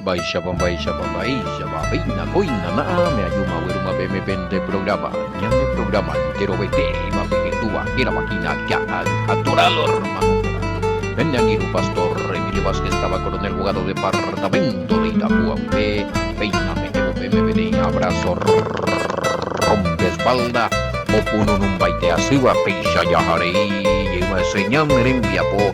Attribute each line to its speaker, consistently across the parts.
Speaker 1: Baisha babina koina na me ayuma weruma beme bende programa nyame programa entero bete ma pegetua kira makina ya adoralor mano Benyangiru Pastor Emilio Vázquez estaba coronel abogado departamento de Itapúa B peina me abrazo rompe espalda Opuno numbaite asiwa peisha yahari yema señam rembia po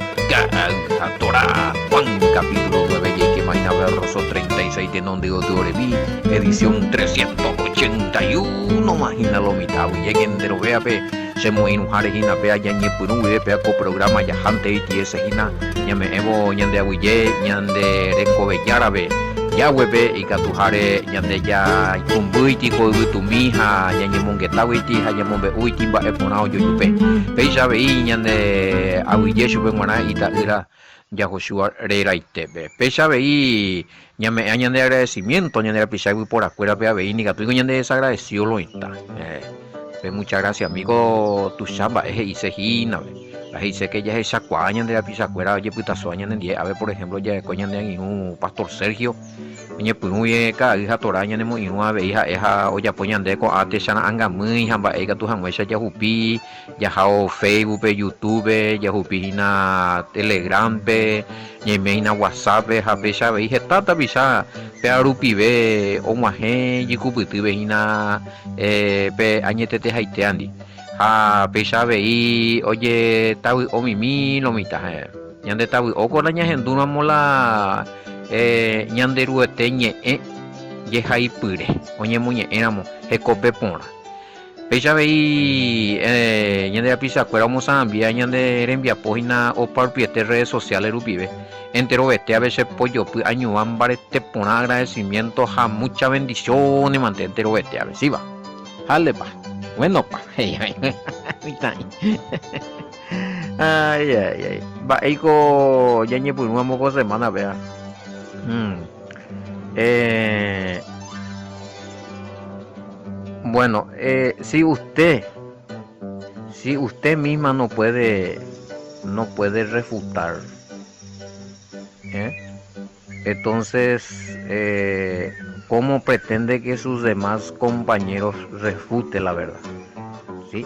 Speaker 1: Torah Juan capítulo 9 y que maina verso 36 de non de Otorevi edición 381 imagina lo mitad lleguen de lo vea pe se muin hare hina pe allá ni puru de pe ko programa ya hante y ese hina nyame evo nyande aguye nyande renko be yarabe ya webe ikatuhare nyande ya kumbuiti ko tu miha nyanye mongeta witi hanya mombe uiti ba eponao yoyupe peisa be nyande aguye shube ngwana ita ira ya Joshua reiraitebe peisa be nyame nyande agradecimiento nyande pisa por afuera pe be ni gatu nyande desagradeció lo inta muchas gracias amigo tu chamba hice hina la dice que ya es esa cuaña de la pisa cuera oye puta sueña en día a ver por ejemplo ya coña de un pastor Sergio ñe punuye ka hija toraña nemo inu ave hija eja olla poñan de ko ate sana anga muy hamba ega tu hangwe ya hupi ya hao Facebook pe YouTube ya hupi na Telegram pe ñe meina WhatsApp ha pesa ve hija tata bisa pe arupi ve o maje yikuputu ve hina pe añete te haite andi pesa ve oye tawi omimi no mita ñande tawi oko la ñahenduna mola ñanderu eteñe ye haipure oñe muñe éramos hecope pora pesa ve ñande pisa cuera mozambia ñande rembia página o parpiete redes sociales rupibe entero vete a veces pollo año ambare te pone agradecimiento a mucha bendición y mantén entero vete a ver si va jale pa bueno pa ay va eiko ya ñe por una moco semana vea bueno si usted misma no puede refutar entonces ¿cómo pretende que sus demás compañeros refuten la verdad? ¿Sí?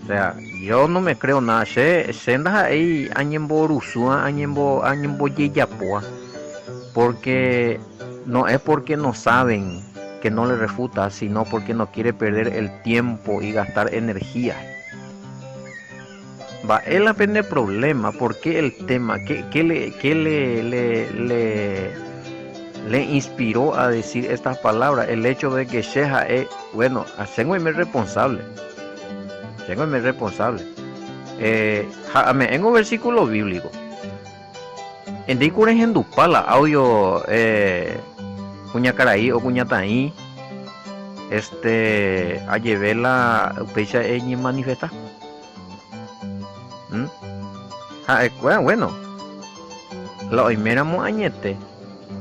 Speaker 1: O sea, yo no me creo nada. Sendas ahí añembo rusua, añembo yeyapoa, porque no es porque no saben que no le refuta, sino porque no quiere perder el tiempo y gastar energía. Va, él aprende problema, porque el tema, ¿qué le inspiró a decir estas palabras? El hecho de que Sheha es, bueno, hacenme responsable. En un versículo bíblico. En Dicure en Dupala, audio, Cuñacaraí o Cuñataí, a llevar la pecha en manifesta. Bueno, la oiméramos añete.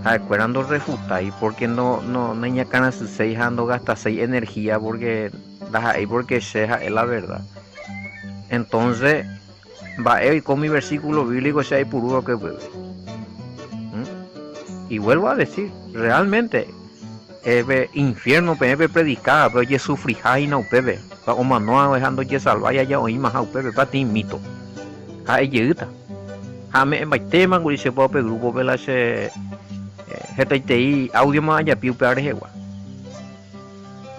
Speaker 1: Esperando refutar y porque no niña cana su 6 ando gasta 6 energía porque ahí porque sea es la verdad. Entonces va y con mi versículo bíblico sea puro que bebe. Y vuelvo a decir, realmente infierno pebe predicada, pero ye sufrija y no pebe. Pa o manoa dejando ye salvaya ya oí más pebe pa ti mito. Yeuta. Me tema guri se pope grupo vela se Hetei audio más allá piu peare hewa.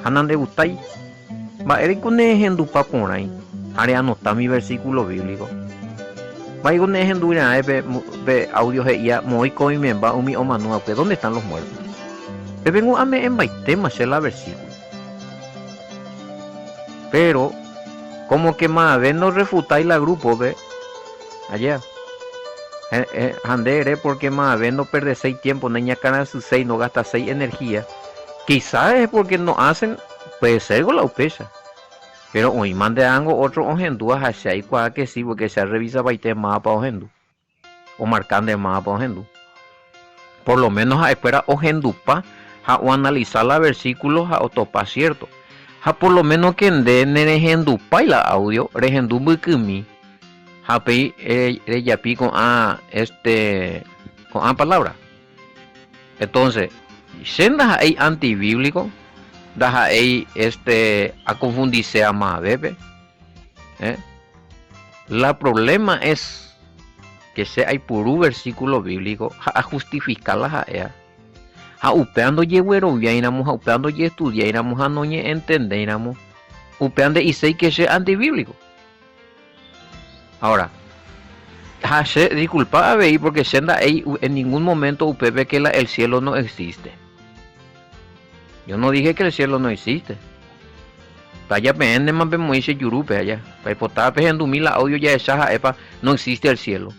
Speaker 1: Hanan de gustai. Va eri kune hendu pa ponai. Are anota mi versículo bíblico. Va kune hendu ina be audio heia moi koi memba umi o manua que dónde están los muertos. Te vengo a me en baitema se la versículo. Pero como que más ven no refutáis la grupo ve allá. Andere porque más ven no perde 6 tiempo niña cana su 6 no gasta 6 energía quizás es porque no hacen puede ser con la upesa pero hoy mande algo otro ojendu hacia y cual que sí porque se revisa baite mapa ojendu o marcando mapa ojendu por lo menos a espera ojendu pa o analizar la versículos a otopa cierto por lo menos que en ojendu pa y la audio rejendu bukumi Happy yapi con a palabra Entonces, senda hay antibíblico, da hay a confundirse a más bebé. La problema es que se hay puro versículo bíblico a justificar la ea. A upeando ye güero viainamos, a upeando ye estudiáramos, a no ye entenderamos, upeando y sé que sea antibíblico. Ahora, disculpa a ver porque senda hay en ningún momento UPB que el cielo no existe. Yo no dije que el cielo no existe. Vaya pende más vemos ese yurupe allá. Para potar pejando mila audio ya esa epa no existe el cielo.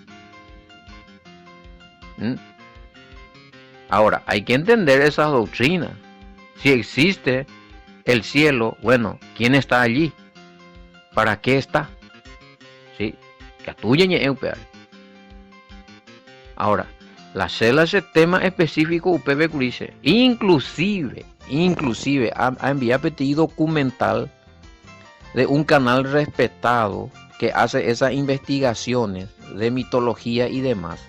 Speaker 1: Ahora, hay que entender esa doctrina. Si existe el cielo, bueno, ¿quién está allí? ¿Para qué está? ¿Sí? Que tuya ni eupear. Ahora, la cela ese tema específico UPB dice, inclusive ha enviado pedido documental de un canal respetado que hace esas investigaciones de mitología y demás,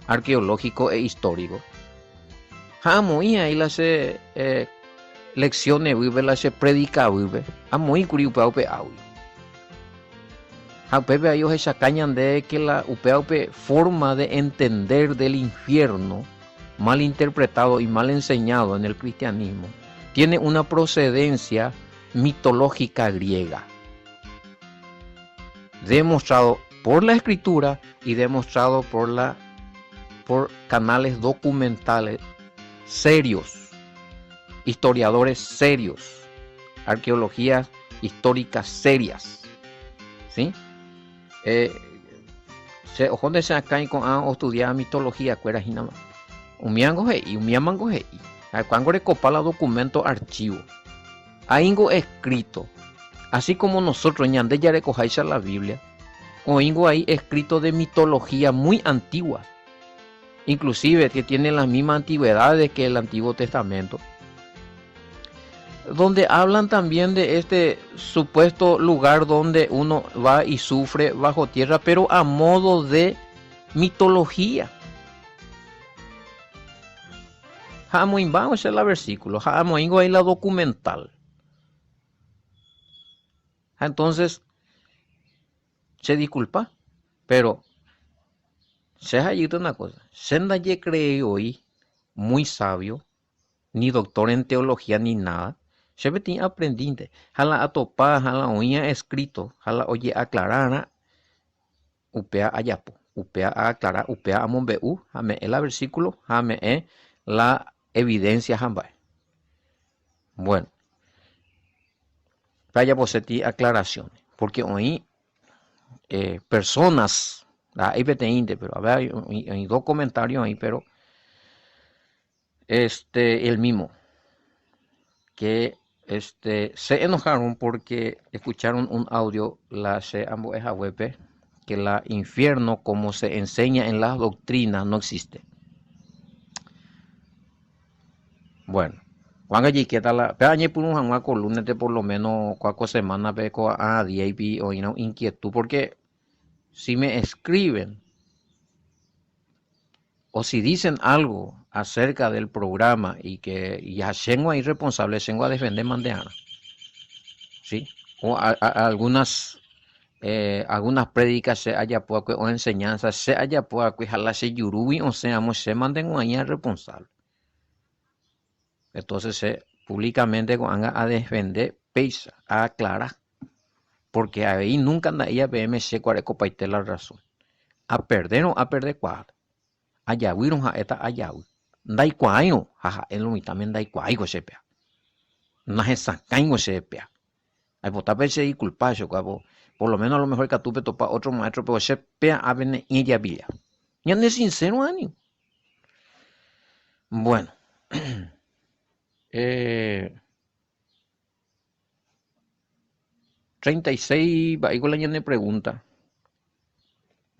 Speaker 1: arqueológico e histórico. Muy ahí las lecciones vive, las predica vive, muy curioso audio. Pepe a ellos esa caña de que la UPAUP forma de entender del infierno mal interpretado y mal enseñado en el cristianismo tiene una procedencia mitológica griega, demostrado por la escritura y demostrado por canales documentales serios, historiadores serios, arqueologías históricas serias, ¿sí? Se ojonde se acá y con estudiar mitología cuera jinama un miango y un miamango y cuando recopa la documento archivo aingo escrito así como nosotros ñande ya recojáis la Biblia o ingo ahí escrito de mitología muy antiguas, inclusive que tienen las mismas antigüedades que el Antiguo Testamento, donde hablan también de este supuesto lugar donde uno va y sufre bajo tierra, pero a modo de mitología. Vamos a hacer el versículo, ahí la documental. Entonces, se disculpa, pero se ha ayudado una cosa, senda ye cree hoy muy sabio, ni doctor en teología ni nada. Se ve aprendiente, jala a topar, jala oía escrito, jala oye aclarar, upea ayapo, upea a aclarar, upea a monbeu, jame el versículo, jame la evidencia jamba. Bueno, vaya poseti aclaraciones, porque hoy personas, hay veteinte, pero a ver, hay dos comentarios ahí, pero el mismo, que se enojaron porque escucharon un audio la se ambos web que la infierno como se enseña en las doctrinas no existe. Bueno, cuando allí queda la peña por un columna de por lo menos 4 semanas peco a DAP o no inquietud porque si me escriben o si dicen algo acerca del programa y que ya tengo ahí responsable, tengo a defender mandeana, ¿sí? O algunas prédicas se haya poco o enseñanzas se haya poco y jala se yurubi o sea, se manden ahí al responsable. Entonces públicamente van a defender, pesa, a aclarar, porque ahí nunca anda ella BMC cuareco paite la razón. A perder o a perder cuadro. Allá huiron a esta allá. Dai cuaino, jaja, el mi también dai cuaigo sepia. No es sacaingo sepia. Hay potape se disculpacho, por lo menos a lo mejor que tuve topa otro maestro, pero sepia a venir ella villa. Ya no es sincero, Ani. Bueno. 36, va igual la pregunta.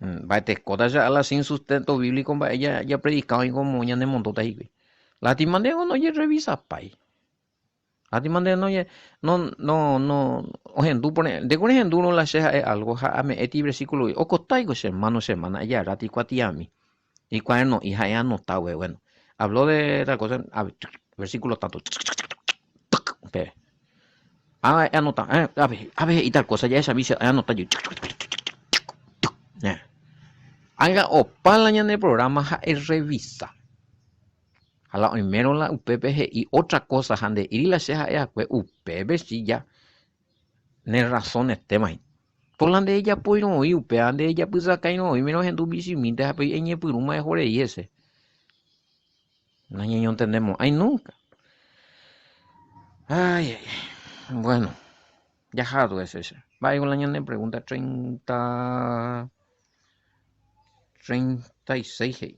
Speaker 1: Va te escota ya a la sin sustento bíblico, va ella ya predicado y como ya de montota ahí. La timande no ye revisa pai. La timande no, ojen tú pone, de con ejemplo no la sea algo, ja me eti versículo, o costaigo hermano semana ya rati cuatiami. Y cuando hija ya no está bueno. habló de tal cosa, versículo tanto. Anota, a ver, y tal cosa, ya esa misa, anota yo. Haga opala en el programa, revisa. A la primero la UPPG y otra cosa, ande, y la ceja es pues UPP, sí, ya. Ne razones temas. Por la de ella, pues no, y UPP, ande ella, pues acá y no, y menos en tu bici, pues en el puruma de Jore y ese. No entendemos, ay, nunca. Ay, bueno, ya jado es ese. Vaya con la ñande pregunta 36.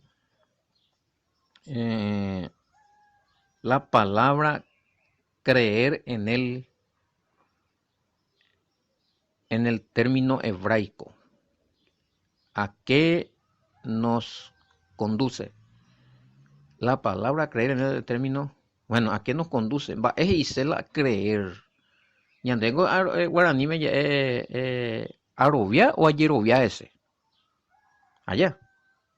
Speaker 1: La palabra creer en el término hebraico, ¿a qué nos conduce? La palabra creer en el término, bueno, ¿a qué nos conduce? Va, es isela creer. Yandengo guaraní me arobia o ayerovia ese. Allá.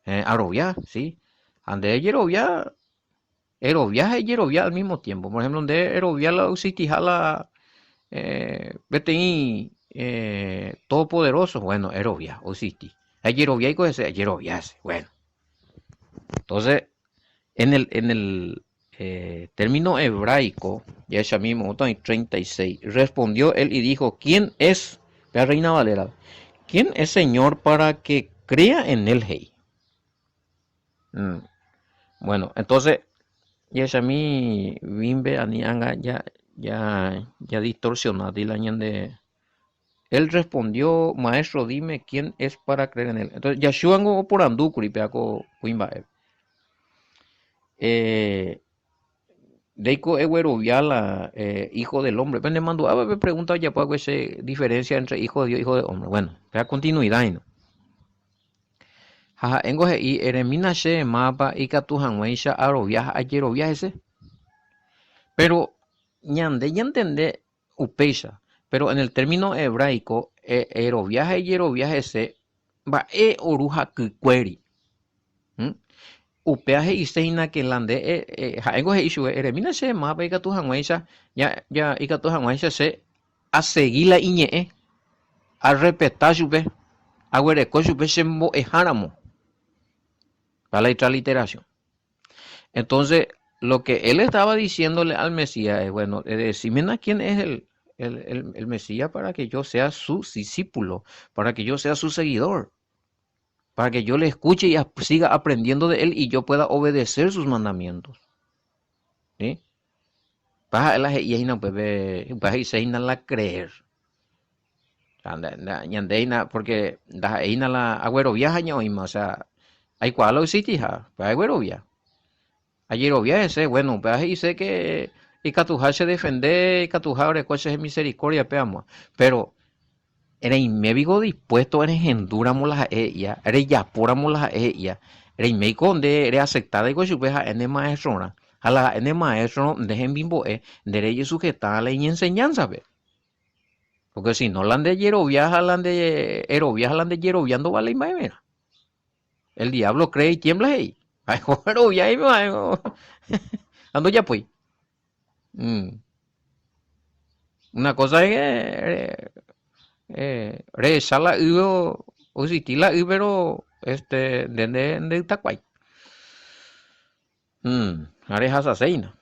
Speaker 1: Arobia, sí. Ande ayerovia, erovia y yerovia al mismo tiempo. Por ejemplo, donde erovia la usitijala BTI todopoderoso, bueno, erovia, usisti. Ayerovia y cosas, ayerovia ese. Bueno. Entonces, en el término hebraico, ya ese mismo, 36, respondió él y dijo, ¿quién es, la Reina Valera, quién es Señor para que crea en el Hey? Bueno, entonces, ya ese mi bimbe anianga ya distorsiona, de él respondió, maestro, dime quién es para creer en él. Entonces, Yahshua por andukuri, peaco, cuimba. Deiko Egueroviala, hijo del hombre. Pero le mandó a pregunta ya pues esa diferencia entre hijo de Dios y hijo de hombre. Bueno, la continuidad, ¿no? Jaja, engoje y eremina she mapa y catujanweisha arovia ayer ese. Pero ñande ya entende upeisha. Pero en el término hebraico, eroviaje y eroviaje ese va oruja kuqueri. Upeaje y seina que lande haengo he ishu eremina se mapa y catu hanguaisa ya y catu hanguaisa se a seguir la iñe a respetar chupe a huereco chupe se mo ejáramo para la transliteración. Entonces lo que él estaba diciéndole al Mesías es bueno, decime quién es el Mesías para que yo sea su discípulo, para que yo sea su seguidor, para que yo le escuche y siga aprendiendo de él y yo pueda obedecer sus mandamientos. ¿Sí? Paja la yeina pues paja y seina la creer. Ñandeina porque da eina la agüero viaja ñoima, o sea, hay cual lo sitija, pues agüero viaja. Ayer viaja ese, bueno, paja y sé que y catujar se defender, y catujar de cosas de misericordia, peamos, pero era inmédico dispuesto, eres enduramos las ella, eres yapuramos las ella, eres médico donde eres aceptada y con su peja en el maestro, a la en el maestro dejen bimbo derecho sujetar a la enseñanza, ve. Porque si no la de yeroviaja, la de eroviaja, la de yeroviando vale más, mira. El diablo cree y tiembla ahí. Ay, yerovia ahí, ando ya pues. Una cosa es que reza la o si tila pero de Tacuay. Arejas aceina.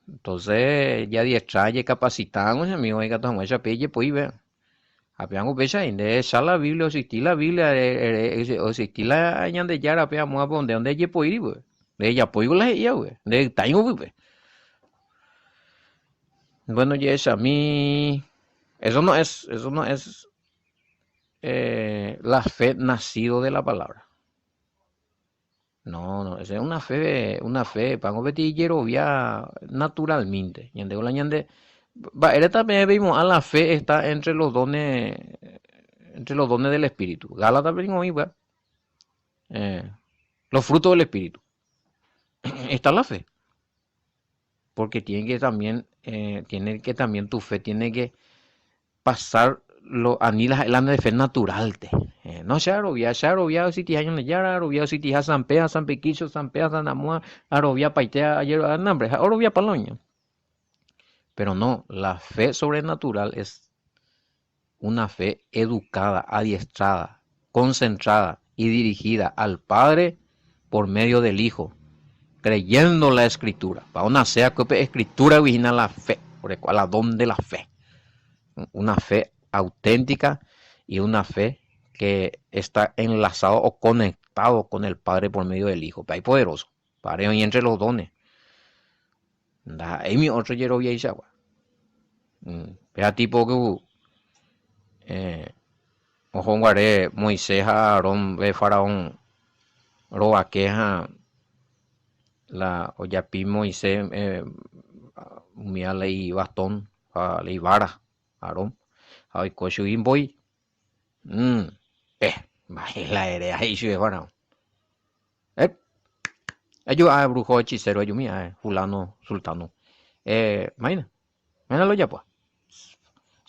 Speaker 1: Entonces ya diestra ya capacitamos amigo y gato esa pelle pues ve. Apeamos pecha de sala Biblia o si tila Biblia o si tila añan de yara apeamos a donde ye pues ir pues. De ella pues la ella pues. De taino pues. Bueno, ya es a mí eso no es la fe nacido de la palabra. No, esa es una fe, pango betillero ya naturalmente. Ñande la ñande, va, era también vimos a la fe está entre los dones del espíritu. Gálatas venimos igual, los frutos del espíritu. Está la fe, porque tiene que también tu fe tiene que pasar lo anilas el de fe natural te. No se arobia si te hayan leyara, arobia si te hasan pea, san pequicho, san pea, san amua, arobia paitea, ayer, hambre, arobia paloña. Pero no, la fe sobrenatural es una fe educada, adiestrada, concentrada y dirigida al Padre por medio del Hijo, creyendo la Escritura. Para una sea que Escritura origina la fe, por el cual la don de la fe. Una fe auténtica y una fe que está enlazado o conectado con el Padre por medio del Hijo. Hay poderoso. Padre y entre los dones. Hay mi otro Yerovia y Chagua. Pero tipo que ojo guaré Moisés a Aarón de Faraón roba queja la oyapi Moisés mía ley bastón ley vara Aarón hay cocho imboy la ere ahí se Faraón ellos a brujo hechicero ellos mía fulano sultano maina lo ya pues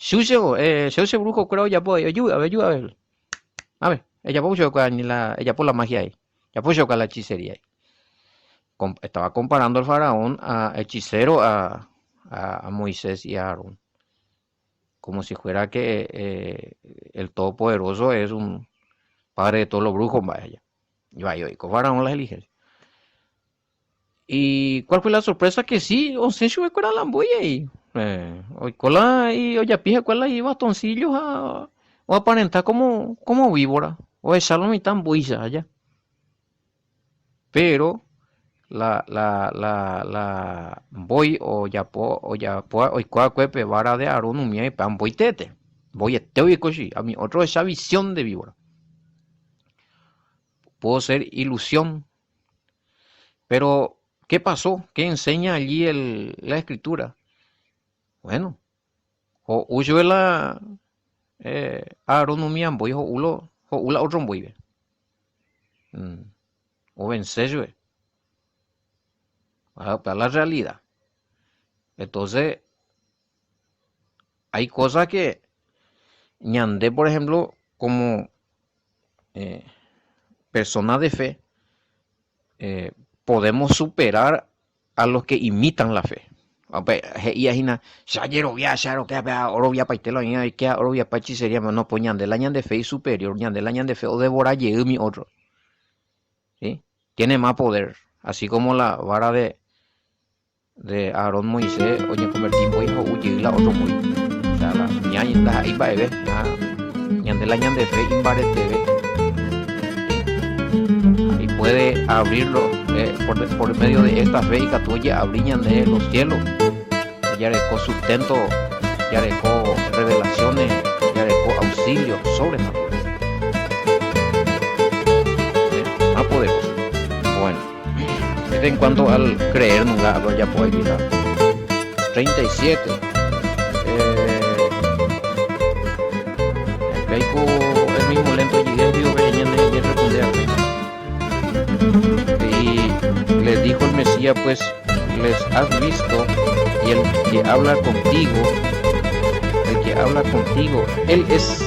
Speaker 1: se brujo creo ya pues ayuda a ver ella puso ella por la magia ahí ya puso con la hechicería ahí estaba comparando al faraón a hechicero a Moisés y a Aarón como si fuera que el todopoderoso es un padre de todos los brujos vaya y con faraón las elige. ¿Y cuál fue la sorpresa? Que sí, Onsencio me cuera la amboya ahí. Hoy cola y oya pija cuela y bastoncillos o aparentar como víbora. O echarlo mi tan buisa allá. Pero la voy o ya hoy cuá cuepe vara de Aarón umia y pan voy tete. Voy y cochi. A mí otro esa visión de víbora. Puedo ser ilusión. Pero ¿qué pasó? ¿Qué enseña allí la escritura? Bueno, o huyo la agronomía voy o ula otro voy o vencer para la realidad. Entonces hay cosas que ñandé, por ejemplo, como persona de fe, podemos superar a los que imitan la fe. Y ahina ya yerovia que orovia paitelo y que orovia pachi sería no poñan de la ñan de fe superior, ñan de la ñan de fe o devora mi otro. ¿Sí? Tiene más poder, así como la vara de Aarón Moisés, oye convertir voy a huir la otro muy. O sea, la ñan ahí va a ver, ñan de la ñan de fe imbarete y puede abrirlo por medio de esta fe y catuya abrían de los cielos ya recó sustento, ya recó revelaciones, ya recó auxilio sobrenatural más poderoso. Bueno, en cuanto al creer nunca hablo ya puede quitar 37 el mismo lento llegué vivo que y responde a y les dijo el Mesías, pues les has visto y el que habla contigo, él es